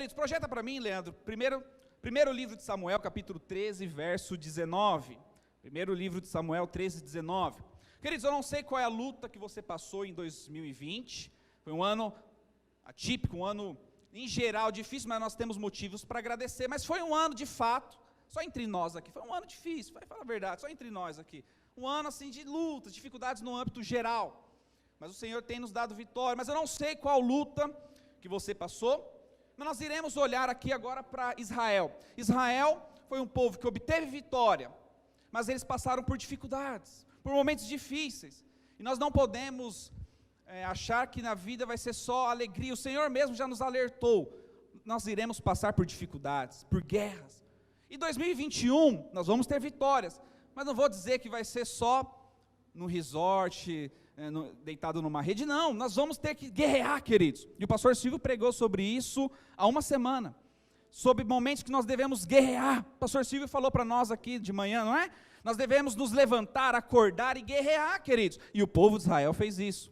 queridos, projeta para mim, Leandro, primeiro livro de Samuel, capítulo 13, verso 19. Primeiro livro de Samuel 13, 19. Queridos, eu não sei qual é a luta que você passou em 2020, foi um ano atípico, um ano em geral difícil, mas nós temos motivos para agradecer, mas foi um ano de fato, só entre nós aqui, foi um ano difícil, vai falar a verdade, só entre nós aqui, um ano assim de lutas, dificuldades no âmbito geral, mas o Senhor tem nos dado vitória, mas eu não sei qual luta que você passou, mas nós iremos olhar aqui agora para Israel. Israel foi um povo que obteve vitória, mas eles passaram por dificuldades, por momentos difíceis, e nós não podemos achar que na vida vai ser só alegria. O Senhor mesmo já nos alertou, nós iremos passar por dificuldades, por guerras, e 2021 nós vamos ter vitórias, mas não vou dizer que vai ser só no resort, deitado numa rede, não, nós vamos ter que guerrear, queridos, e o pastor Silvio pregou sobre isso há uma semana, sobre momentos que nós devemos guerrear. O pastor Silvio falou para nós aqui de manhã, não é? Nós devemos nos levantar, acordar e guerrear, queridos, e o povo de Israel fez isso,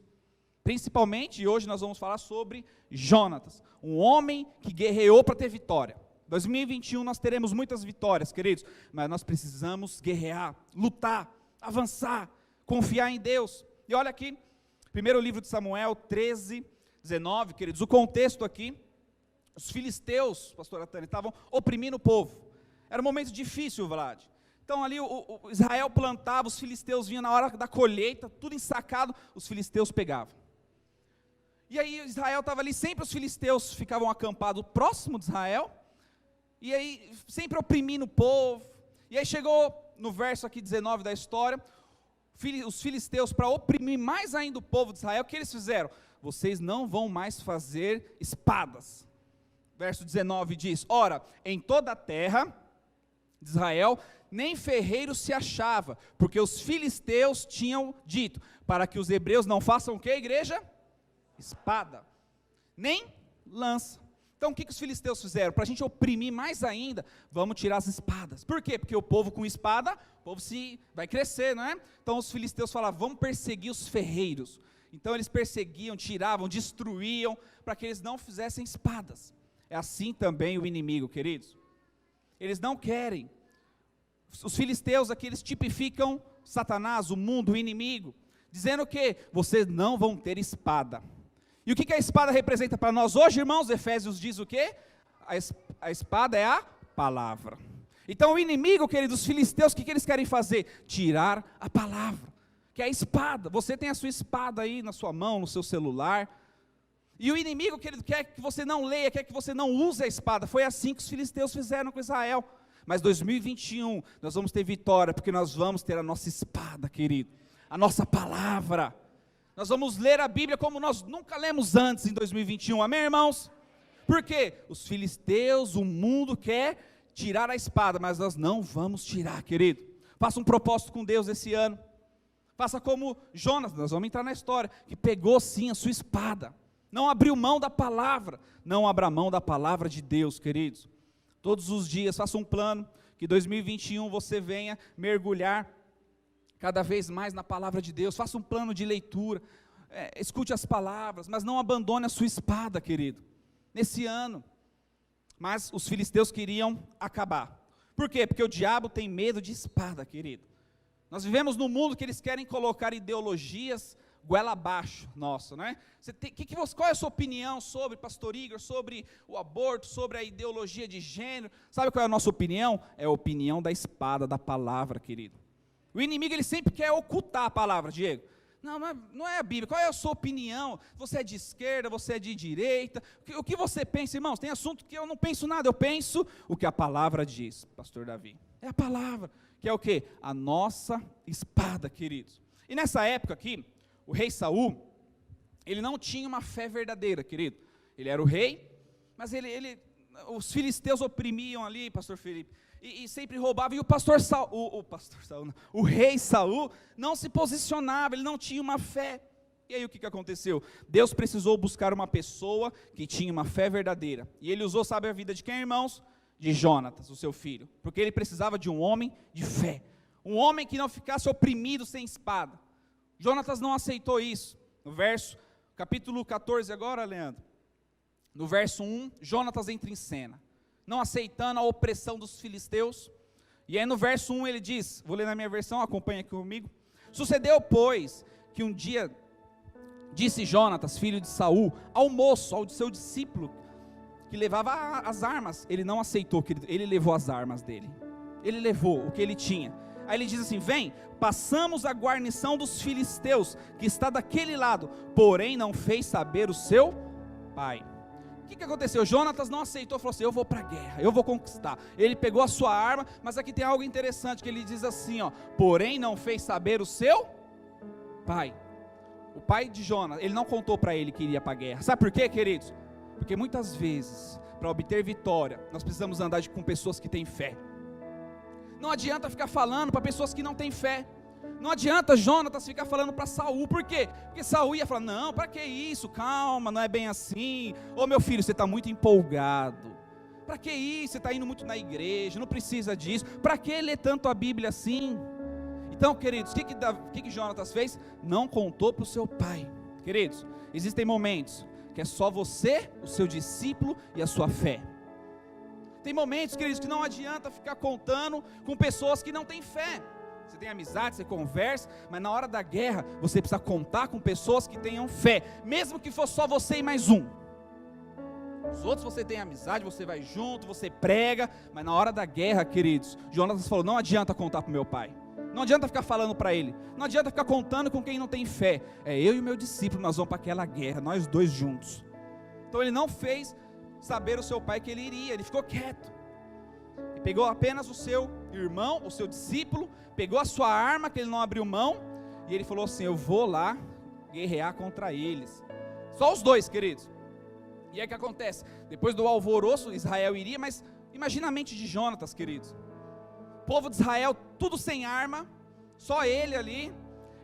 principalmente, e hoje nós vamos falar sobre Jonatas, um homem que guerreou para ter vitória. 2021 nós teremos muitas vitórias, queridos, mas nós precisamos guerrear, lutar, avançar, confiar em Deus. E olha aqui, primeiro livro de Samuel 13, 19, queridos, o contexto aqui, os filisteus, pastora Tânia, estavam oprimindo o povo, era um momento difícil, Vlad. Então ali o Israel plantava, os filisteus vinham na hora da colheita, tudo ensacado, os filisteus pegavam. E aí Israel estava ali, sempre os filisteus ficavam acampados próximo de Israel, e aí sempre oprimindo o povo, e aí chegou no verso aqui 19 da história, os filisteus, para oprimir mais ainda o povo de Israel, o que eles fizeram? Vocês não vão mais fazer espadas. Verso 19 diz, ora, em toda a terra de Israel, nem ferreiro se achava, porque os filisteus tinham dito, para que os hebreus não façam o que, igreja? Espada, nem lança. Então o que os filisteus fizeram? Para a gente oprimir mais ainda, vamos tirar as espadas. Por quê? Porque o povo com espada, o povo vai crescer, não é? Então os filisteus falavam, vamos perseguir os ferreiros. Então eles perseguiam, tiravam, destruíam, para que eles não fizessem espadas. É assim também o inimigo, queridos. Eles não querem. Os filisteus aqui, eles tipificam Satanás, o mundo, o inimigo, dizendo que vocês não vão ter espada. E o que a espada representa para nós hoje, irmãos? Efésios diz o quê? A espada é a palavra. Então o inimigo, queridos, os filisteus, o que eles querem fazer? Tirar a palavra, que é a espada. Você tem a sua espada aí na sua mão, no seu celular. E o inimigo, querido, quer que você não leia, quer que você não use a espada. Foi assim que os filisteus fizeram com Israel. Mas 2021, nós vamos ter vitória, porque nós vamos ter a nossa espada, querido. A nossa palavra. Nós vamos ler a Bíblia como nós nunca lemos antes em 2021, amém, irmãos? Por quê? Os filisteus, o mundo quer tirar a espada, mas nós não vamos tirar, querido. Faça um propósito com Deus esse ano. Faça como Jonas, nós vamos entrar na história, que pegou sim a sua espada. Não abriu mão da palavra, não abra mão da palavra de Deus, queridos. Todos os dias, faça um plano, que 2021 você venha mergulhar cada vez mais na palavra de Deus, faça um plano de leitura, escute as palavras, mas não abandone a sua espada, querido, nesse ano. Mas os filisteus queriam acabar. Por quê? Porque o diabo tem medo de espada, querido. Nós vivemos num mundo que eles querem colocar ideologias goela abaixo, nossa, não é? Qual é a sua opinião sobre, pastor Igor, sobre o aborto, sobre a ideologia de gênero? Sabe qual é a nossa opinião? É a opinião da espada, da palavra, querido. O inimigo, ele sempre quer ocultar a palavra, Diego. Não é a Bíblia. Qual é a sua opinião? Você é de esquerda, você é de direita? O que você pensa, irmãos? Tem assunto que eu não penso nada, eu penso o que a palavra diz, pastor Davi. É a palavra, que é o quê? A nossa espada, queridos. E nessa época aqui, o rei Saul, ele não tinha uma fé verdadeira, querido. Ele era o rei, mas os filisteus oprimiam ali, pastor Felipe, e sempre roubava, e o rei Saul não se posicionava, ele não tinha uma fé. E aí o que aconteceu? Deus precisou buscar uma pessoa que tinha uma fé verdadeira, e ele usou, sabe a vida de quem, irmãos? De Jonatas, o seu filho, porque ele precisava de um homem de fé, um homem que não ficasse oprimido sem espada. Jonatas não aceitou isso. No capítulo 14 agora, Leandro, no verso 1, Jonatas entra em cena, não aceitando a opressão dos filisteus. E aí no verso 1 ele diz, vou ler na minha versão, acompanha aqui comigo. Sucedeu, pois, que um dia disse Jonatas, filho de Saul, ao moço, ao seu discípulo, que levava as armas. Ele não aceitou, ele levou as armas dele. Ele levou o que ele tinha. Aí ele diz assim, vem, passamos a guarnição dos filisteus, que está daquele lado, porém não fez saber o seu pai. O que aconteceu? Jonatas não aceitou, falou assim, eu vou para a guerra, eu vou conquistar. Ele pegou a sua arma, mas aqui tem algo interessante, que ele diz assim, ó, porém não fez saber o seu pai. O pai de Jonatas, ele não contou para ele que iria para a guerra. Sabe por quê, queridos? Porque muitas vezes, para obter vitória, nós precisamos andar com pessoas que têm fé. Não adianta ficar falando para pessoas que não têm fé. Não adianta Jonatas ficar falando para Saul, por quê? Porque Saul ia falar, não, para que isso, calma, não é bem assim. Ô meu filho, você está muito empolgado. Para que isso, você está indo muito na igreja, não precisa disso. Para que ler tanto a Bíblia assim? Então, queridos, o que Jonatas fez? Não contou para o seu pai. Queridos, existem momentos que é só você, o seu discípulo e a sua fé. Tem momentos, queridos, que não adianta ficar contando com pessoas que não têm fé. Você tem amizade, você conversa, mas na hora da guerra, você precisa contar com pessoas que tenham fé, mesmo que for só você e mais um. Os outros você tem amizade, você vai junto, você prega, mas na hora da guerra, queridos, Jonatas falou, não adianta contar para o meu pai. Não adianta ficar falando para ele, não adianta ficar contando com quem não tem fé. É eu e o meu discípulo, nós vamos para aquela guerra, nós dois juntos. Então ele não fez saber o seu pai que ele iria, ele ficou quieto. Ele pegou apenas o seu irmão, o seu discípulo, pegou a sua arma que ele não abriu mão, e ele falou assim, eu vou lá guerrear contra eles. Só os dois, queridos. E aí o que acontece? Depois do alvoroço, Israel iria, mas imagina a mente de Jonatas, queridos. O povo de Israel, tudo sem arma, só ele ali.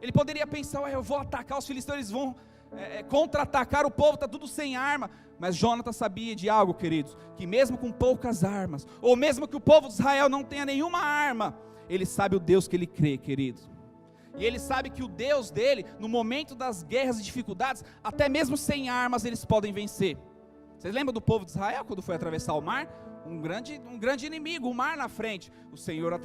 Ele poderia pensar, eu vou atacar, os filisteus eles vão contra-atacar o povo, está tudo sem arma. Mas Jonatas sabia de algo, queridos, que mesmo com poucas armas, ou mesmo que o povo de Israel não tenha nenhuma arma, ele sabe o Deus que ele crê, queridos. E ele sabe que o Deus dele, no momento das guerras e dificuldades, até mesmo sem armas eles podem vencer. Vocês lembram do povo de Israel, quando foi atravessar o mar? Um grande inimigo, o mar na frente. O Senhor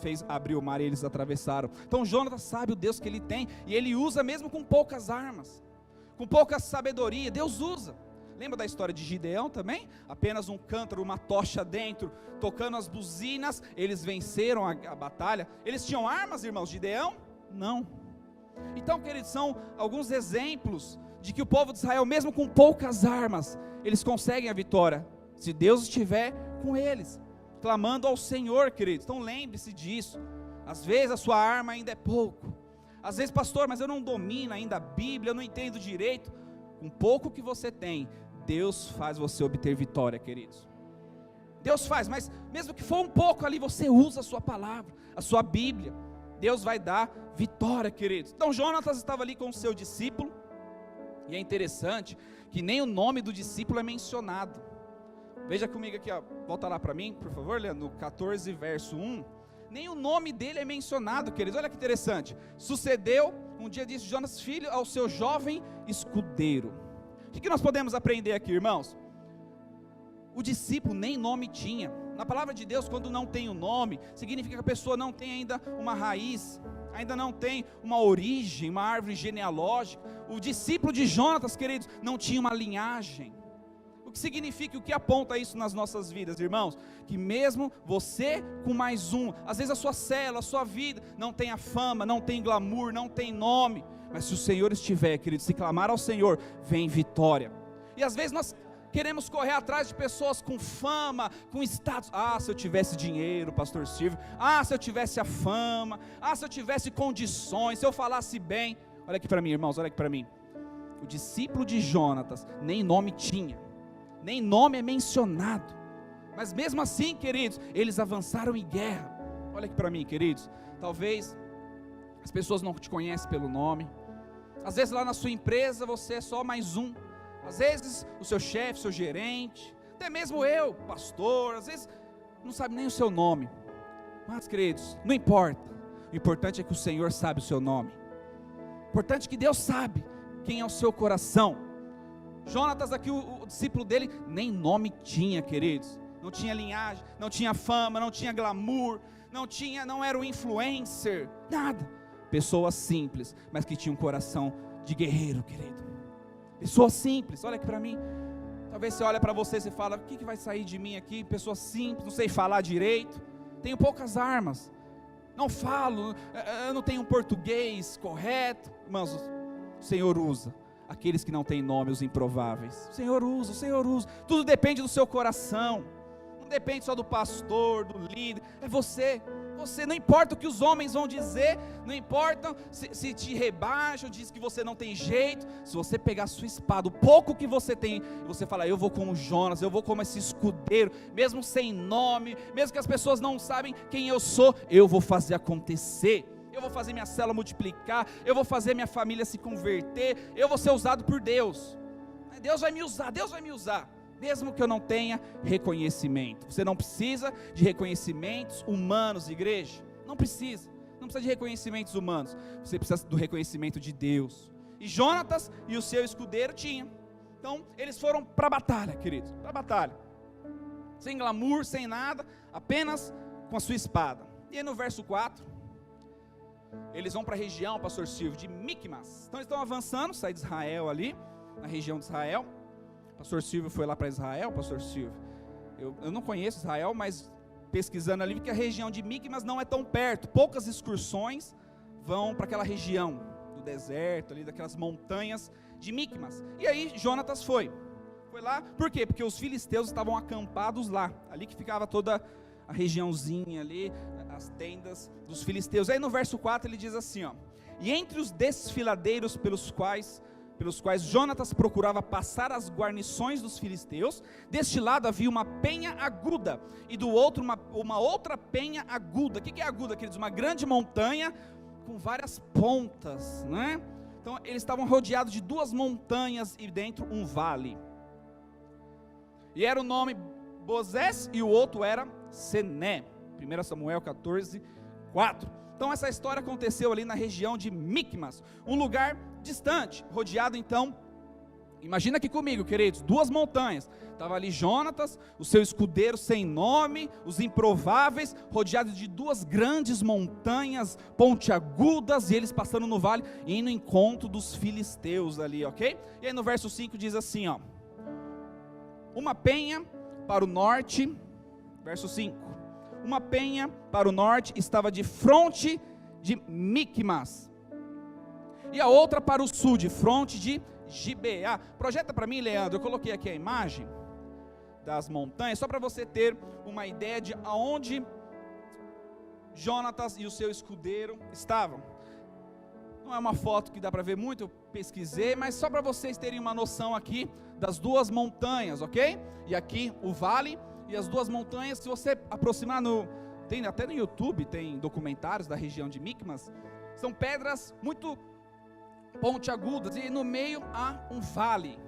fez abrir o mar e eles atravessaram. Então Jonatas sabe o Deus que ele tem, e ele usa mesmo com poucas armas, com pouca sabedoria, Deus usa. Lembra da história de Gideão também? Apenas um cântaro, uma tocha dentro, tocando as buzinas, eles venceram a batalha. Eles tinham armas, irmãos, Gideão? Não. Então, queridos, são alguns exemplos de que o povo de Israel, mesmo com poucas armas, eles conseguem a vitória, se Deus estiver com eles, clamando ao Senhor, queridos. Então lembre-se disso. Às vezes a sua arma ainda é pouco. Às vezes, pastor, mas eu não domino ainda a Bíblia, eu não entendo direito. Com pouco que você tem, Deus faz você obter vitória, queridos. Deus faz, mas mesmo que for um pouco ali, você usa a sua palavra, a sua Bíblia, Deus vai dar vitória, queridos. Então Jonatas estava ali com o seu discípulo, e é interessante que nem o nome do discípulo é mencionado. Veja comigo aqui, ó, volta lá para mim, por favor, Leandro, no 14 verso 1, nem o nome dele é mencionado, queridos. Olha que interessante. Sucedeu, um dia disse Jonatas, filho, ao seu jovem escudeiro. O que nós podemos aprender aqui, irmãos? O discípulo nem nome tinha. Na palavra de Deus, quando não tem o nome, significa que a pessoa não tem ainda uma raiz, ainda não tem uma origem, uma árvore genealógica. O discípulo de Jonatas, queridos, não tinha uma linhagem. O que significa, o que aponta isso nas nossas vidas, irmãos? Que mesmo você com mais um, às vezes a sua célula, a sua vida, não tem a fama, não tem glamour, não tem nome, mas se o Senhor estiver, querido, se clamar ao Senhor, vem vitória. E às vezes nós queremos correr atrás de pessoas com fama, com status. Ah, se eu tivesse dinheiro, pastor Silvio. Ah, se eu tivesse a fama. Ah, se eu tivesse condições, se eu falasse bem. Olha aqui para mim, irmãos, olha aqui para mim. O discípulo de Jonatas nem nome tinha, nem nome é mencionado, mas mesmo assim, queridos, eles avançaram em guerra. Olha aqui para mim, queridos, talvez as pessoas não te conhecem pelo nome, às vezes lá na sua empresa você é só mais um, às vezes o seu chefe, seu gerente, até mesmo eu, pastor, às vezes não sabe nem o seu nome, mas queridos, não importa, o importante é que o Senhor sabe o seu nome, o importante é que Deus sabe quem é o seu coração. Jonatas aqui, o discípulo dele, nem nome tinha, queridos. Não tinha linhagem, não tinha fama, não tinha glamour, não era um influencer, nada. Pessoa simples, mas que tinha um coração de guerreiro, querido. Pessoa simples, olha aqui para mim. Talvez você olha para você e fala, o que vai sair de mim aqui? Pessoa simples, não sei falar direito, tenho poucas armas, não falo, eu não tenho um português correto. Irmãos, o Senhor usa aqueles que não têm nome, os improváveis. O Senhor usa, tudo depende do seu coração, não depende só do pastor, do líder, é você, não importa o que os homens vão dizer, não importa se te rebaixam, diz que você não tem jeito. Se você pegar a sua espada, o pouco que você tem, e você falar, eu vou como Jonas, eu vou como esse escudeiro, mesmo sem nome, mesmo que as pessoas não sabem quem eu sou, eu vou fazer acontecer, eu vou fazer minha célula multiplicar, eu vou fazer minha família se converter, eu vou ser usado por Deus, Deus vai me usar, mesmo que eu não tenha reconhecimento. Você não precisa de reconhecimentos humanos, igreja, não precisa de reconhecimentos humanos, você precisa do reconhecimento de Deus, e Jonatas e o seu escudeiro tinham. Então eles foram para a batalha, queridos, para a batalha, sem glamour, sem nada, apenas com a sua espada. E aí no verso 4, eles vão para a região, pastor Silvio, de Micmas. Então eles estão avançando, sai de Israel ali, na região de Israel. Pastor Silvio foi lá para Israel, pastor Silvio. Eu não conheço Israel, mas pesquisando ali, vi que a região de Micmas não é tão perto. Poucas excursões vão para aquela região do deserto, ali daquelas montanhas de Micmas. E aí Jonatas foi lá, por quê? Porque os filisteus estavam acampados lá, ali que ficava toda a regiãozinha ali, as tendas dos filisteus. Aí no verso 4 ele diz assim, ó: e entre os desfiladeiros pelos quais Jonatas procurava passar as guarnições dos filisteus, deste lado havia uma penha aguda, e do outro uma outra penha aguda. O que é aguda, queridos? Uma grande montanha com várias pontas, né? Então eles estavam rodeados de duas montanhas e dentro um vale, e era o nome Bozés e o outro era Sené. 1 Samuel 14, 4. Então essa história aconteceu ali na região de Micmas, um lugar distante, rodeado então, imagina aqui comigo, queridos, duas montanhas, estava ali Jonatas, o seu escudeiro sem nome, os improváveis, rodeados de duas grandes montanhas pontiagudas, e eles passando no vale, e indo em encontro dos filisteus ali, ok? E aí no verso 5 diz assim, ó: uma penha para o norte, verso 5, uma penha para o norte estava de fronte de Micmas, e a outra para o sul, de fronte de Gibeá. Projeta para mim, Leandro, eu coloquei aqui a imagem das montanhas, só para você ter uma ideia de aonde Jonatas e o seu escudeiro estavam. Não é uma foto que dá para ver muito, eu pesquisei, mas só para vocês terem uma noção aqui das duas montanhas, ok? E aqui o vale e as duas montanhas. Se você aproximar tem até no YouTube, tem documentários da região de Micmas, são pedras muito pontiagudas, e no meio há um vale,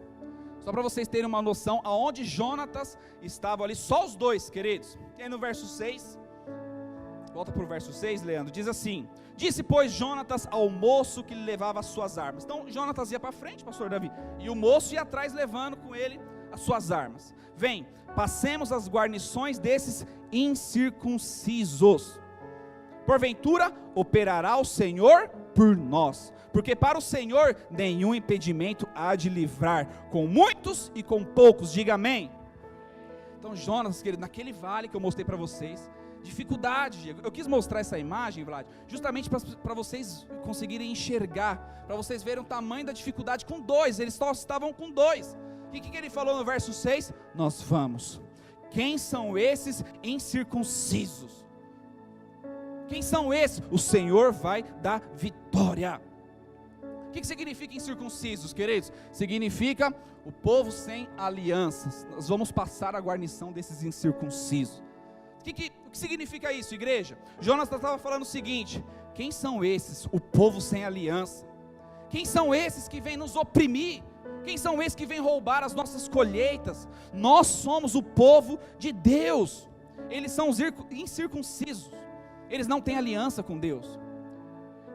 só para vocês terem uma noção aonde Jonatas estava ali, só os dois, queridos. E aí no verso 6, volta para o verso 6, Leandro, diz assim: disse pois Jonatas ao moço que lhe levava as suas armas. Então Jonatas ia para frente, pastor Davi, e o moço ia atrás levando com ele as suas armas. Vem, passemos as guarnições desses incircuncisos, porventura operará o Senhor por nós, porque para o Senhor nenhum impedimento há de livrar, com muitos e com poucos. Diga amém. Então Jonas, querido, naquele vale que eu mostrei para vocês, dificuldade, Diego, eu quis mostrar essa imagem, Vlad, justamente para vocês conseguirem enxergar, para vocês verem o tamanho da dificuldade com dois. Eles só estavam com dois. O que ele falou no verso 6? Nós vamos. Quem são esses incircuncisos? Quem são esses? O Senhor vai dar vitória. O que significa incircuncisos, queridos? Significa o povo sem alianças. Nós vamos passar a guarnição desses incircuncisos. O que significa isso, igreja? Jonas estava falando o seguinte: quem são esses? O povo sem aliança. Quem são esses que vêm nos oprimir? Quem são esses que vêm roubar as nossas colheitas? Nós somos o povo de Deus. Eles são os incircuncisos. Eles não têm aliança com Deus.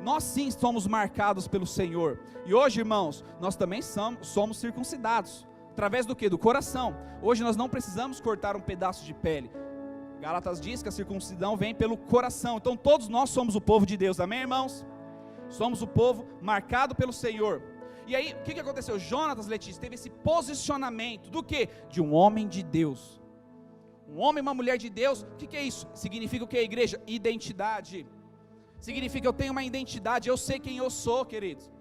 Nós sim somos marcados pelo Senhor. E hoje, irmãos, nós também somos circuncidados. Através do quê? Do coração. Hoje nós não precisamos cortar um pedaço de pele. Gálatas diz que a circuncisão vem pelo coração. Então todos nós somos o povo de Deus, amém, irmãos? Somos o povo marcado pelo Senhor. E aí, o que aconteceu? Jonatas, Letícia, teve esse posicionamento do quê? De um homem de Deus. Um homem e uma mulher de Deus. O que é isso? Significa o que, igreja? Identidade. Significa eu tenho uma identidade, eu sei quem eu sou, queridos.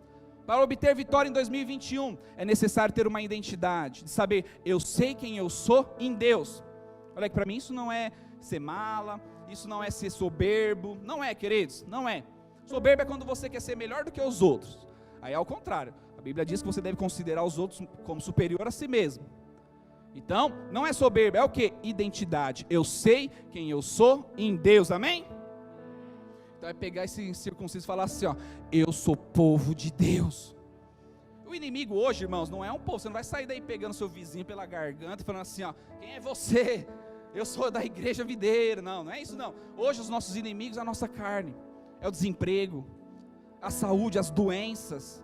Para obter vitória em 2021, é necessário ter uma identidade, de saber, eu sei quem eu sou em Deus. Olha que para mim isso não é ser mala, isso não é ser soberbo, não é, queridos, não é. Soberbo é quando você quer ser melhor do que os outros. Aí é ao contrário, a Bíblia diz que você deve considerar os outros como superior a si mesmo. Então, não é soberbo, é o que? Identidade, eu sei quem eu sou em Deus, amém? Então é pegar esse circunciso e falar assim, ó, eu sou povo de Deus. O inimigo hoje, irmãos, não é um povo, você não vai sair daí pegando seu vizinho pela garganta e falando assim, ó, quem é você? Eu sou da igreja videira. Não é isso não. Hoje os nossos inimigos é a nossa carne, é o desemprego, a saúde, as doenças,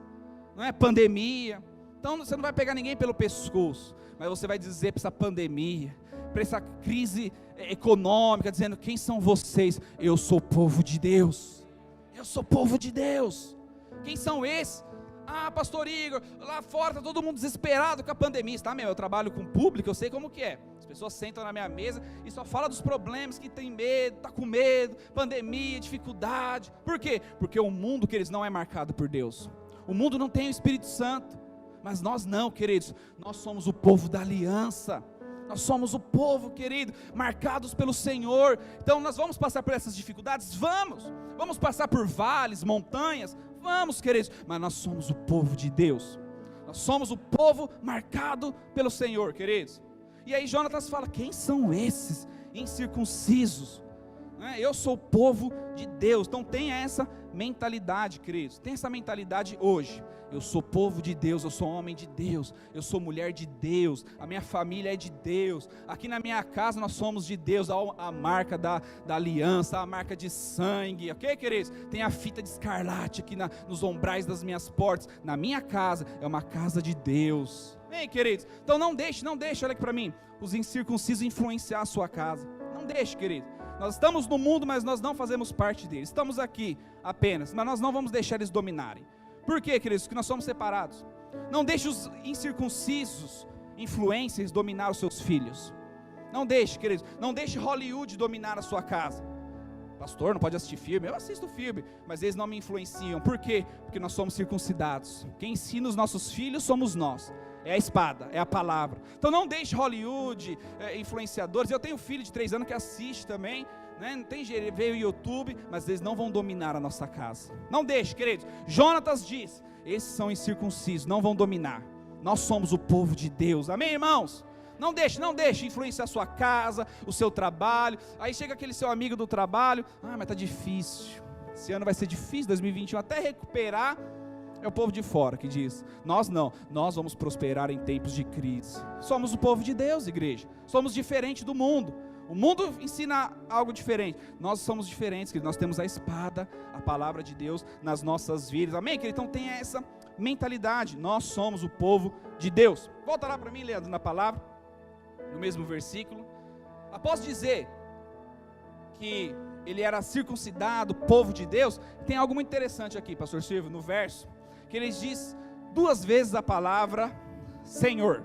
não é? Pandemia. Então você não vai pegar ninguém pelo pescoço, mas você vai dizer para essa pandemia, para essa crise econômica, dizendo, quem são vocês? Eu sou povo de Deus, eu sou povo de Deus. Quem são esses? Ah, pastor Igor, lá fora está todo mundo desesperado com a pandemia. Tá, eu trabalho com público, eu sei como que é. As pessoas sentam na minha mesa e só falam dos problemas, que tem medo, está com medo, pandemia, dificuldade. Por quê? Porque o mundo, queridos, não é marcado por Deus. O mundo não tem o Espírito Santo, mas nós não, queridos. Nós somos o povo da aliança. Nós somos o povo, querido, marcados pelo Senhor. Então nós vamos passar por essas dificuldades? Vamos passar por vales, montanhas? Vamos, queridos, mas nós somos o povo de Deus. Nós somos o povo marcado pelo Senhor, queridos. E aí Jonatas fala, quem são esses incircuncisos? Eu sou o povo de Deus. Então tenha essa mentalidade, queridos, tenha essa mentalidade hoje. Eu sou povo de Deus, eu sou homem de Deus, eu sou mulher de Deus, a minha família é de Deus, aqui na minha casa nós somos de Deus, a marca da aliança, a marca de sangue, ok, queridos? Tem a fita de escarlate aqui nos ombrais das minhas portas. Na minha casa é uma casa de Deus. Bem, queridos, então não deixe, olha aqui para mim, os incircuncisos influenciar a sua casa. Não deixe, querido. Nós estamos no mundo, mas nós não fazemos parte dele. Estamos aqui apenas, mas nós não vamos deixar eles dominarem. Por quê, queridos? Porque nós somos separados. Não deixe os incircuncisos, influencers, dominar os seus filhos. Não deixe, queridos. Não deixe Hollywood dominar a sua casa. Pastor, não pode assistir filme? Eu assisto filme, mas eles não me influenciam. Por quê? Porque nós somos circuncidados. Quem ensina os nossos filhos somos nós. É a espada, é a palavra. Então não deixe Hollywood, influenciadores. Eu tenho um filho de 3 anos que assiste também, né? Não tem jeito, veio o YouTube, mas eles não vão dominar a nossa casa. Não deixe, queridos. Jonatas diz, esses são incircuncisos, não vão dominar. Nós somos o povo de Deus, amém, irmãos? Não deixe influenciar a sua casa, o seu trabalho. Aí chega aquele seu amigo do trabalho, mas está difícil, esse ano vai ser difícil, 2021, até recuperar. É o povo de fora que diz, nós não, nós vamos prosperar em tempos de crise. Somos o povo de Deus, igreja, somos diferentes do mundo. O mundo ensina algo diferente, nós somos diferentes, querido. Nós temos a espada, a palavra de Deus nas nossas vidas, amém, querido? Então tenha essa mentalidade, nós somos o povo de Deus. Volta lá para mim, Leandro, na palavra, no mesmo versículo. Após dizer que ele era circuncidado, povo de Deus, tem algo muito interessante aqui, pastor Silvio, no verso, que ele diz 2 vezes a palavra Senhor,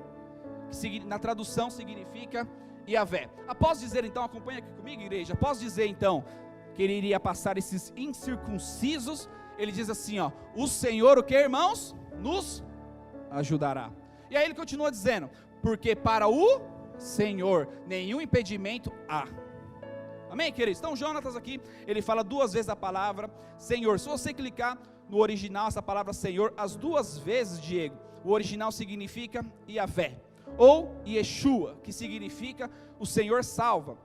que na tradução significa Yahvé. Após dizer então, acompanha aqui comigo, igreja, após dizer então que ele iria passar esses incircuncisos, ele diz assim, ó, o Senhor, o que, irmãos? Nos ajudará. E aí ele continua dizendo, porque para o Senhor nenhum impedimento há. Amém, queridos? Então Jonatas aqui, ele fala 2 vezes a palavra Senhor. Se você clicar no original, essa palavra Senhor, as 2 vezes, Diego, o original significa Yahvé, ou Yeshua, que significa o Senhor salva.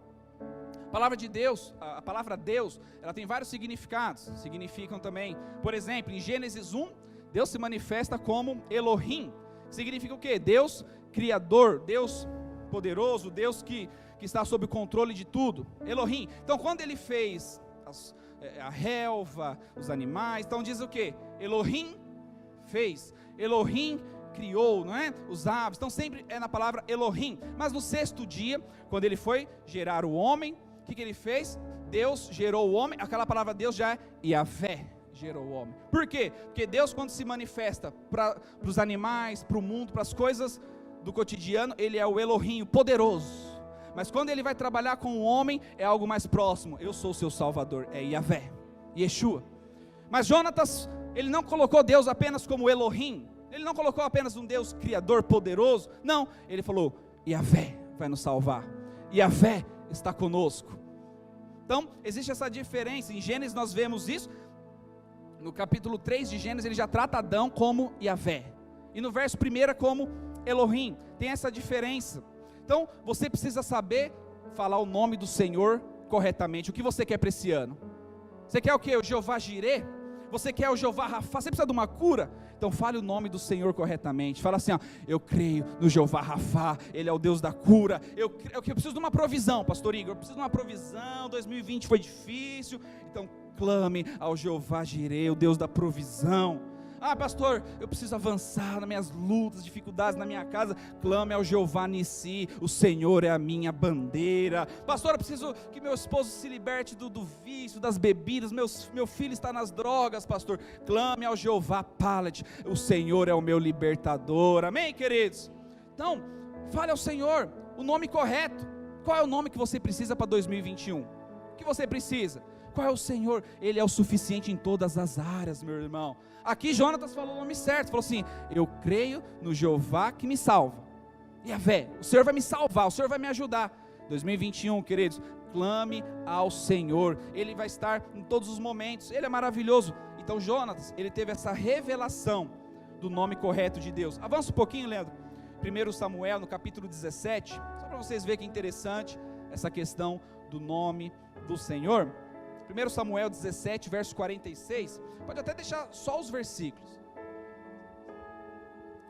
A palavra de Deus, a palavra Deus, ela tem vários significados, significam também, por exemplo, em Gênesis 1, Deus se manifesta como Elohim, significa o quê? Deus criador, Deus poderoso, Deus que está sob o controle de tudo, Elohim. Então quando ele fez a relva, os animais, então diz o quê? Elohim fez, Elohim criou, não é? Os aves, então sempre é na palavra Elohim. Mas no sexto dia, quando ele foi gerar o homem, o que ele fez? Deus gerou o homem, aquela palavra Deus já é Yahvé, gerou o homem. Por quê? Porque Deus, quando se manifesta para os animais, para o mundo, para as coisas do cotidiano, ele é o Elohim, o poderoso. Mas quando ele vai trabalhar com o homem, é algo mais próximo. Eu sou o seu salvador, é Yahvé, Yeshua. Mas Jonatas, ele não colocou Deus apenas como Elohim, ele não colocou apenas um Deus criador poderoso, não, ele falou, Yahvé vai nos salvar, Yahvé está conosco. Então, existe essa diferença, em Gênesis nós vemos isso, no capítulo 3 de Gênesis ele já trata Adão como Yahvé, e no verso 1 como Elohim, tem essa diferença. Então, você precisa saber falar o nome do Senhor corretamente. O que você quer para esse ano? Você quer o quê? O Jeová Jireh? Você quer o Jeová Rafá? Você precisa de uma cura? Então fale o nome do Senhor corretamente. Fala assim, ó, eu creio no Jeová Rafá, Ele é o Deus da cura. Eu preciso de uma provisão, pastor Igor, eu preciso de uma provisão, 2020 foi difícil, então clame ao Jeová Jireh, o Deus da provisão. Ah, pastor, eu preciso avançar nas minhas lutas, dificuldades na minha casa. Clame ao Jeová Nissi, o Senhor é a minha bandeira. Pastor, eu preciso que meu esposo se liberte do vício, das bebidas. Meu filho está nas drogas, pastor. Clame ao Jeová Palet, o Senhor é o meu libertador. Amém, queridos? Então, fale ao Senhor o nome correto. Qual é o nome que você precisa para 2021? O que você precisa? Qual é o Senhor? Ele é o suficiente em todas as áreas, meu irmão. Aqui Jonatas falou o nome certo, falou assim, eu creio no Jeová que me salva. Yahvé, o Senhor vai me salvar, o Senhor vai me ajudar. 2021, queridos, clame ao Senhor, Ele vai estar em todos os momentos, Ele é maravilhoso. Então Jonatas, ele teve essa revelação do nome correto de Deus. Avança um pouquinho, Leandro. 1 Samuel, no capítulo 17, só para vocês verem que interessante essa questão do nome do Senhor. 1 Samuel 17, verso 46, pode até deixar só os versículos,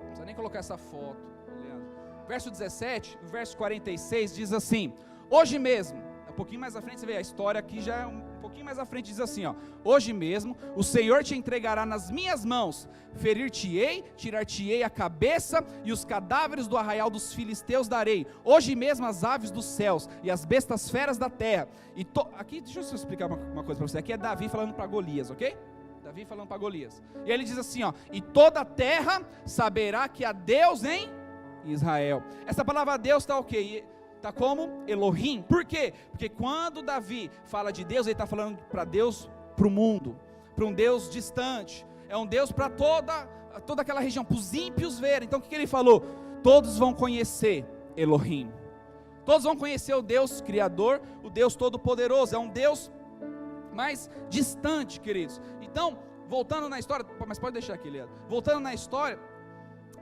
não precisa nem colocar essa foto, Leandro. Verso 17, o verso 46 diz assim, hoje mesmo, um pouquinho mais à frente você vê a história aqui, já é um pouquinho mais à frente, diz assim, ó, hoje mesmo o Senhor te entregará nas minhas mãos, ferir-te-ei, tirar-te-ei a cabeça, e os cadáveres do arraial dos filisteus darei, hoje mesmo as aves dos céus, e as bestas feras da terra, aqui deixa eu explicar uma coisa para você, aqui é Davi falando para Golias, ok? Davi falando para Golias, e ele diz assim, ó, e toda a terra saberá que há Deus em Israel. Essa palavra Deus está ok, está como Elohim. Por quê? Porque quando Davi fala de Deus, ele está falando para Deus, para o mundo, para um Deus distante, é um Deus para toda aquela região, para os ímpios verem. Então o que ele falou? Todos vão conhecer Elohim, todos vão conhecer o Deus Criador, o Deus Todo-Poderoso, é um Deus mais distante, queridos. Então, voltando na história, mas pode deixar aqui, Leandro, voltando na história,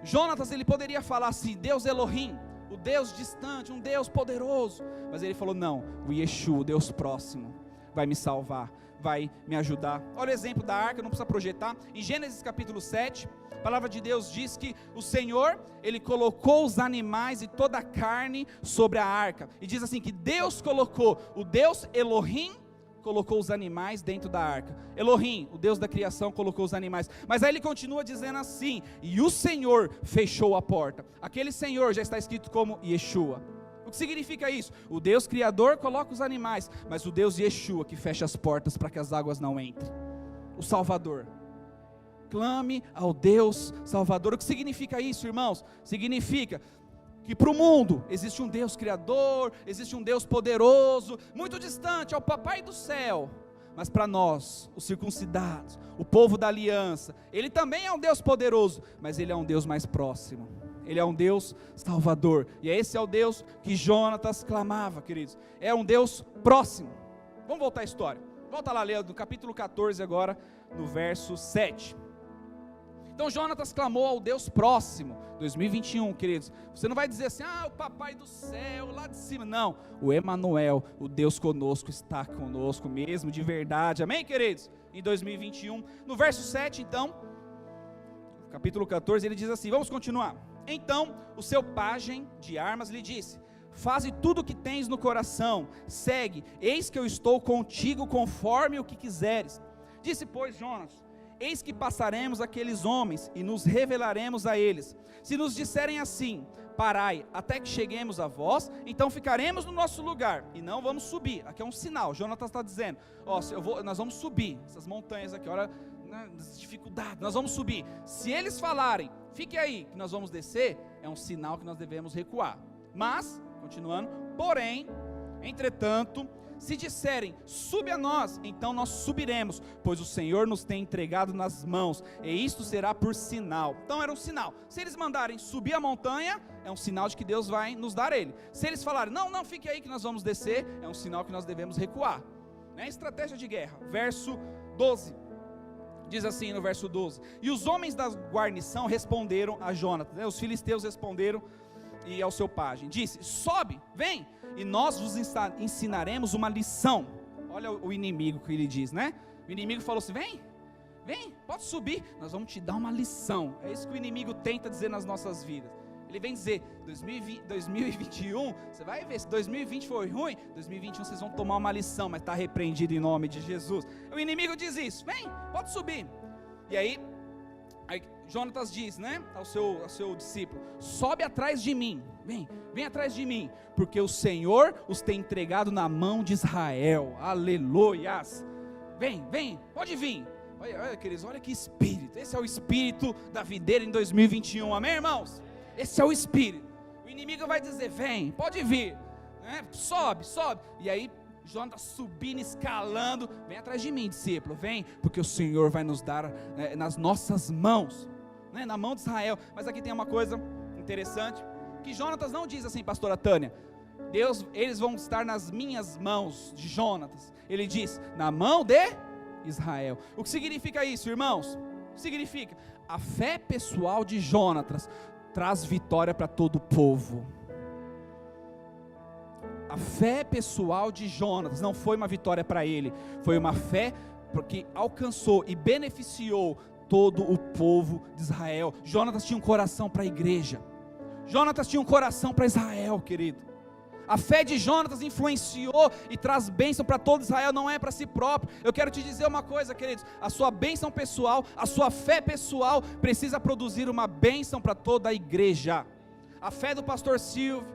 Jonatas, ele poderia falar assim, Deus Elohim, o Deus distante, um Deus poderoso, mas ele falou, não, o Yeshua, o Deus próximo, vai me salvar, vai me ajudar. Olha o exemplo da arca, não precisa projetar, em Gênesis capítulo 7, a palavra de Deus diz que o Senhor, Ele colocou os animais e toda a carne sobre a arca, e diz assim, que Deus colocou, o Deus Elohim, colocou os animais dentro da arca. Elohim, o Deus da criação, colocou os animais. Mas aí ele continua dizendo assim, e o Senhor fechou a porta. Aquele Senhor já está escrito como Yeshua. O que significa isso? O Deus Criador coloca os animais, mas o Deus Yeshua que fecha as portas para que as águas não entrem. O Salvador. Clame ao Deus Salvador. O que significa isso, irmãos? Significa que para o mundo existe um Deus Criador, existe um Deus poderoso, muito distante, é o papai do céu, mas para nós, os circuncidados, o povo da aliança, Ele também é um Deus poderoso, mas Ele é um Deus mais próximo, Ele é um Deus salvador, e esse é o Deus que Jonatas clamava, queridos, é um Deus próximo. Vamos voltar à história, volta lá, Leandro, no capítulo 14 agora, no verso 7, então Jonatas clamou ao Deus próximo, 2021, queridos, você não vai dizer assim, o papai do céu, lá de cima, não, o Emanuel, o Deus conosco, está conosco mesmo, de verdade, amém, queridos? Em 2021, no verso 7, então, capítulo 14, ele diz assim, vamos continuar, então, o seu pajem de armas lhe disse, faze tudo o que tens no coração, segue, eis que eu estou contigo conforme o que quiseres, disse pois Jonas, eis que passaremos aqueles homens e nos revelaremos a eles. Se nos disserem assim, parai até que cheguemos a vós, então ficaremos no nosso lugar e não vamos subir. Aqui é um sinal, Jonatas está dizendo, nós vamos subir, essas montanhas aqui, olha, as dificuldades, nós vamos subir. Se eles falarem, fique aí, que nós vamos descer, é um sinal que nós devemos recuar. Mas, continuando, porém, entretanto, se disserem, sube a nós, então nós subiremos, pois o Senhor nos tem entregado nas mãos, e isto será por sinal. Então era um sinal. Se eles mandarem subir a montanha, é um sinal de que Deus vai nos dar ele. Se eles falarem, não, fique aí que nós vamos descer, é um sinal que nós devemos recuar. Estratégia de guerra, verso 12. Diz assim no verso 12, e os homens da guarnição responderam a Jonatas, os filisteus responderam e ao seu pajem, disse, sobe, vem, e nós vos ensinaremos uma lição. Olha o inimigo que ele diz, né? O inimigo falou assim, vem, pode subir, nós vamos te dar uma lição. É isso que o inimigo tenta dizer nas nossas vidas. Ele vem dizer, 2021, você vai ver, se 2020 foi ruim, 2021 vocês vão tomar uma lição, mas está repreendido em nome de Jesus. O inimigo diz isso, vem, pode subir. E aí Jonatas diz, né, ao seu discípulo, sobe atrás de mim, vem atrás de mim, porque o Senhor os tem entregado na mão de Israel, aleluias. Vem, pode vir. Olha queridos, olha que espírito, esse é o espírito da videira em 2021, amém irmãos? Esse é o espírito. O inimigo vai dizer, vem, pode vir, né? Sobe, e aí Jonatas subindo, escalando, vem atrás de mim, discípulo, vem, porque o Senhor vai nos dar nas nossas mãos, né? Na mão de Israel. Mas aqui tem uma coisa interessante, que Jonatas não diz assim, pastora Tânia, eles vão estar nas minhas mãos, de Jonatas. Ele diz, na mão de Israel. O que significa isso, irmãos? Significa, a fé pessoal de Jonatas traz vitória para todo o povo. A fé pessoal de Jonatas não foi uma vitória para ele, foi uma fé porque alcançou e beneficiou todo o povo de Israel. Jonatas tinha um coração para a igreja, Jonatas tinha um coração para Israel, querido. A fé de Jonatas influenciou e traz bênção para todo Israel, não é para si próprio. Eu quero te dizer uma coisa, queridos, a sua bênção pessoal, a sua fé pessoal precisa produzir uma bênção para toda a igreja. A fé do pastor Silvio,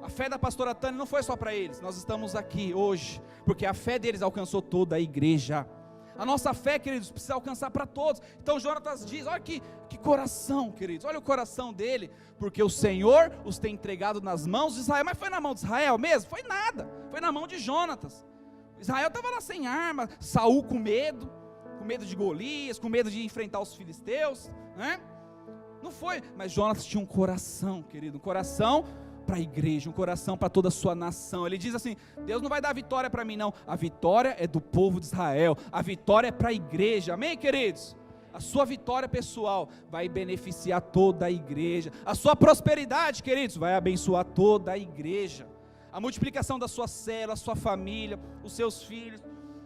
a fé da pastora Tânia não foi só para eles, nós estamos aqui hoje, porque a fé deles alcançou toda a igreja. A nossa fé, queridos, precisa alcançar para todos. Então Jonatas diz, olha que coração, queridos, olha o coração dele, porque o Senhor os tem entregado nas mãos de Israel. Mas foi na mão de Israel mesmo? Foi nada, foi na mão de Jonatas. Israel estava lá sem arma, Saul com medo de Golias, com medo de enfrentar os filisteus, né? Não foi, mas Jonatas tinha um coração, querido, um coração para a igreja, um coração para toda a sua nação. Ele diz assim, Deus não vai dar vitória para mim não, a vitória é do povo de Israel, a vitória é para a igreja, amém queridos? A sua vitória pessoal vai beneficiar toda a igreja, a sua prosperidade, queridos, vai abençoar toda a igreja, a multiplicação da sua célula, a sua família, os seus filhos,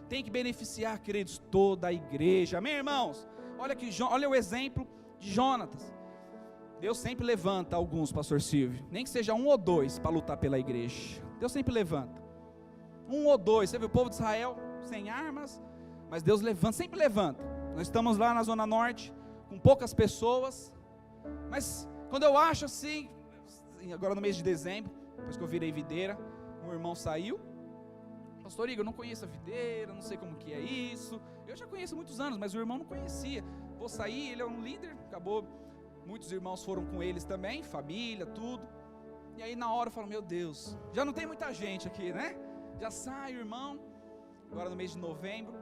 tem que beneficiar, queridos, toda a igreja, amém irmãos? Olha o exemplo de Jonatas. Deus sempre levanta alguns, pastor Silvio, nem que seja um ou dois para lutar pela igreja. Deus sempre levanta, um ou dois. Você viu o povo de Israel sem armas, mas Deus levanta, sempre levanta. Nós estamos lá na Zona Norte, com poucas pessoas, mas quando eu acho assim, agora no mês de dezembro, depois que eu virei videira, um irmão saiu, pastor Igor, eu não conheço a videira, não sei como que é isso, eu já conheço há muitos anos, mas o irmão não conhecia, vou sair, ele é um líder, acabou. Muitos irmãos foram com eles também, família, tudo. E aí na hora eu falo, meu Deus, já não tem muita gente aqui, né? Já sai o irmão, agora no mês de novembro.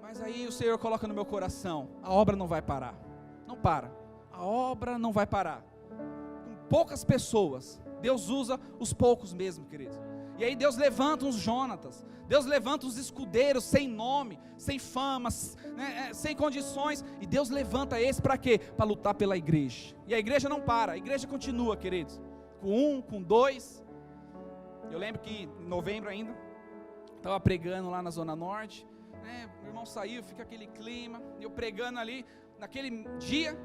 Mas aí o Senhor coloca no meu coração, a obra não vai parar. Não para, a obra não vai parar. Com poucas pessoas, Deus usa os poucos mesmo, queridos. E aí Deus levanta uns Jonatas, Deus levanta uns escudeiros sem nome, sem fama, né, sem condições, e Deus levanta esse para quê? Para lutar pela igreja. E a igreja não para, a igreja continua, queridos, com um, com dois. Eu lembro que em novembro ainda, estava pregando lá na Zona Norte, né, meu irmão saiu, fica aquele clima, eu pregando ali, naquele dia,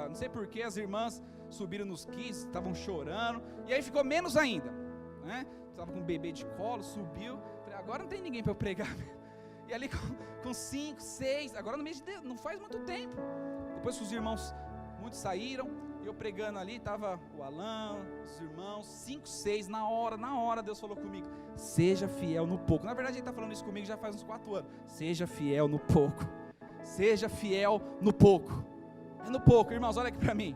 não sei porquê, as irmãs subiram nos kits, estavam chorando, e aí ficou menos ainda, né? Estava com um bebê de colo, subiu, falei, agora não tem ninguém para eu pregar. E ali com 5, 6, agora no mês de não faz muito tempo. Depois que os irmãos, muitos saíram, eu pregando ali, estava o Alan, os irmãos, 5, 6, na hora Deus falou comigo, seja fiel no pouco. Na verdade ele está falando isso comigo já faz uns 4 anos, seja fiel no pouco, seja fiel no pouco, é no pouco. Irmãos, olha aqui para mim,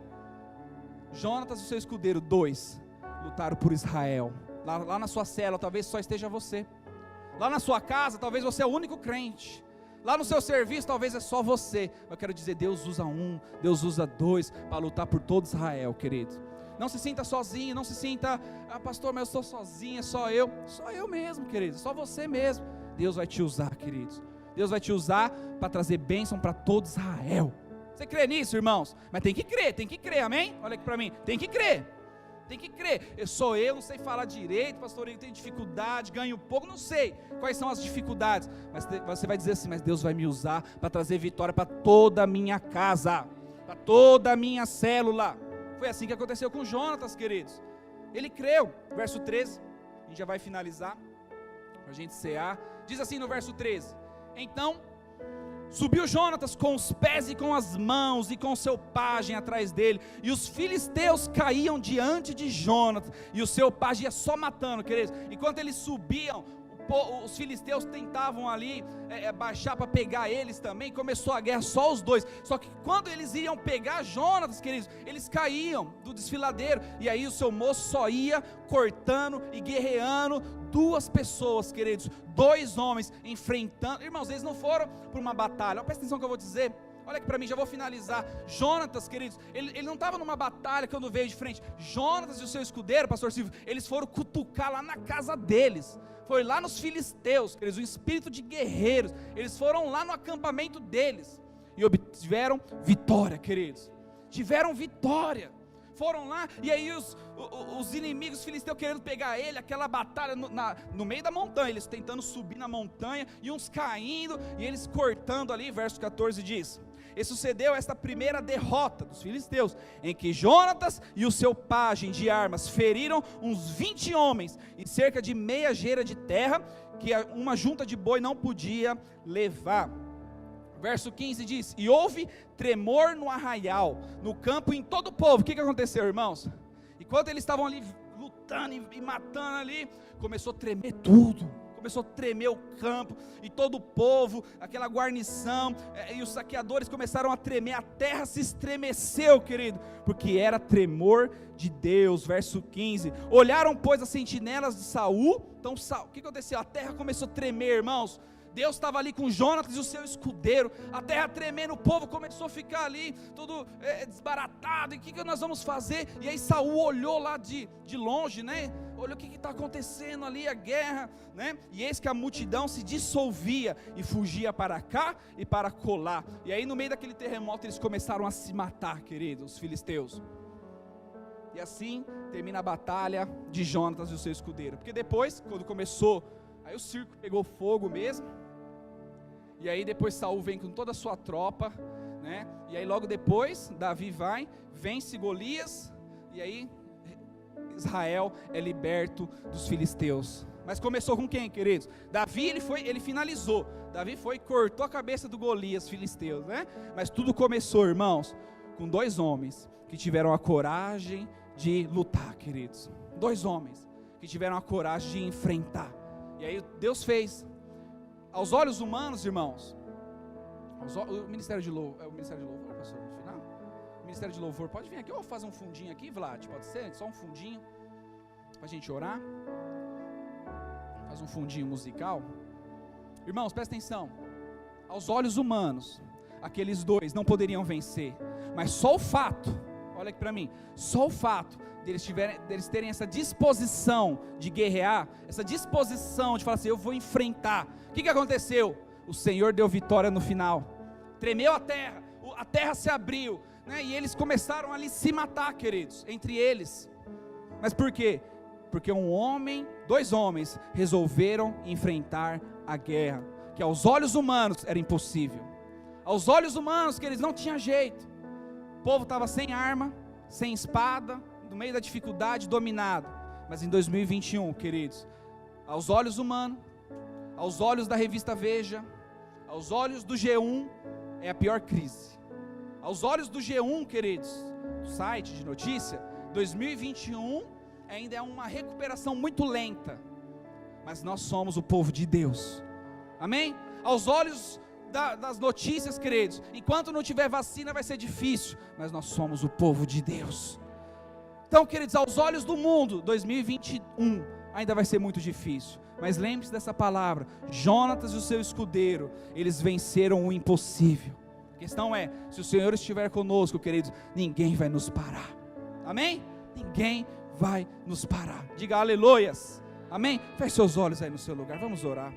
Jonatas e o seu escudeiro, 2, lutaram por Israel. Lá na sua cela, talvez só esteja você, lá na sua casa, talvez você é o único crente, lá no seu serviço, talvez é só você. Eu quero dizer, Deus usa 1, Deus usa 2, para lutar por todo Israel, querido. Não se sinta sozinho, não se sinta, pastor, mas eu estou sozinho, é só eu mesmo, querido, só você mesmo. Deus vai te usar, queridos, Deus vai te usar para trazer bênção para todo Israel. Você crê nisso, irmãos? Mas tem que crer, amém? Olha aqui para mim, tem que crer, eu não sei falar direito, pastor, eu tenho dificuldade, ganho pouco, não sei quais são as dificuldades, mas você vai dizer assim, mas Deus vai me usar para trazer vitória para toda a minha casa, para toda a minha célula. Foi assim que aconteceu com Jonatas, queridos, ele creu. Verso 13, a gente já vai finalizar, para a gente cear, diz assim no verso 13, então subiu Jonatas com os pés e com as mãos e com seu pajem atrás dele, e os filisteus caíam diante de Jonatas, e o seu pajem ia só matando, queridos. Enquanto eles subiam, os filisteus tentavam ali baixar para pegar eles também. Começou a guerra, só os 2. Só que quando eles iriam pegar Jonatas, queridos, eles caíam do desfiladeiro, e aí o seu moço só ia cortando e guerreando 2 pessoas, queridos, 2 homens enfrentando. Irmãos, eles não foram para uma batalha. Presta atenção no que eu vou dizer. Olha aqui para mim, já vou finalizar. Jonatas, queridos, ele não estava numa batalha quando veio de frente. Jonatas e o seu escudeiro, pastor Silvio, eles foram cutucar lá na casa deles. Foi lá nos filisteus, queridos, o espírito de guerreiros. Eles foram lá no acampamento deles e obtiveram vitória, queridos. Tiveram vitória. Foram lá, e aí os inimigos filisteus querendo pegar ele, aquela batalha no meio da montanha, eles tentando subir na montanha, e uns caindo, e eles cortando ali. Verso 14 diz, e sucedeu esta primeira derrota dos filisteus, em que Jonatas e o seu pajem de armas feriram uns 20 homens, e cerca de meia geira de terra, que uma junta de boi não podia levar. Verso 15 diz, e houve tremor no arraial, no campo e em todo o povo. O que aconteceu, irmãos? Enquanto eles estavam ali lutando e matando ali, começou a tremer tudo, começou a tremer o campo e todo o povo, aquela guarnição, e os saqueadores começaram a tremer, a terra se estremeceu, querido, porque era tremor de Deus. Verso 15, olharam pois as sentinelas de Saul. Então o que aconteceu? A terra começou a tremer, irmãos. Deus estava ali com Jonatas e o seu escudeiro, a terra tremendo, o povo começou a ficar ali, tudo desbaratado, e o que nós vamos fazer? E aí Saul olhou lá de longe, né? Olha o que está acontecendo ali, a guerra, né? E eis que a multidão se dissolvia e fugia para cá e para colar. E aí no meio daquele terremoto eles começaram a se matar, queridos, os filisteus. E assim termina a batalha de Jonatas e o seu escudeiro. Porque depois, quando começou, aí o circo pegou fogo mesmo. E aí depois Saul vem com toda a sua tropa, né? E aí logo depois Davi vence Golias, e aí Israel é liberto dos filisteus. Mas começou com quem, queridos? Davi, ele finalizou. Davi foi e cortou a cabeça do Golias, filisteus, né? Mas tudo começou, irmãos, com 2 homens que tiveram a coragem de lutar, queridos. 2 homens que tiveram a coragem de enfrentar. E aí Deus fez. Aos olhos humanos, irmãos, o Ministério de Louvor, pastor, no final? O Ministério de Louvor, pode vir aqui, eu vou fazer um fundinho aqui, Vlad, pode ser? Só um fundinho, para a gente orar. Faz um fundinho musical. Irmãos, presta atenção. Aos olhos humanos, aqueles 2 não poderiam vencer, mas só o fato, olha aqui para mim, só o fato deles terem essa disposição de guerrear, essa disposição de falar assim, eu vou enfrentar. O que aconteceu? O Senhor deu vitória no final. Tremeu a terra se abriu, né? E eles começaram ali se matar, queridos, entre eles. Mas por quê? Porque 2 homens resolveram enfrentar a guerra, que aos olhos humanos era impossível. Aos olhos humanos, que eles não tinham jeito. O povo estava sem arma, sem espada, no meio da dificuldade, dominado. Mas em 2021, queridos, aos olhos humanos, aos olhos da revista Veja, Aos olhos do G1, é a pior crise. Aos olhos do G1, queridos, do site de notícia, 2021 ainda é uma recuperação muito lenta. Mas nós somos o povo de Deus. Amém? Aos olhos das notícias, queridos, enquanto não tiver vacina vai ser difícil, mas nós somos o povo de Deus. Então, queridos, aos olhos do mundo, 2021 ainda vai ser muito difícil, mas lembre-se dessa palavra: Jonatas e o seu escudeiro, eles venceram o impossível. A questão é, se o Senhor estiver conosco, queridos, ninguém vai nos parar. Amém? Ninguém vai nos parar. Diga aleluias. Amém? Feche seus olhos aí no seu lugar, vamos orar.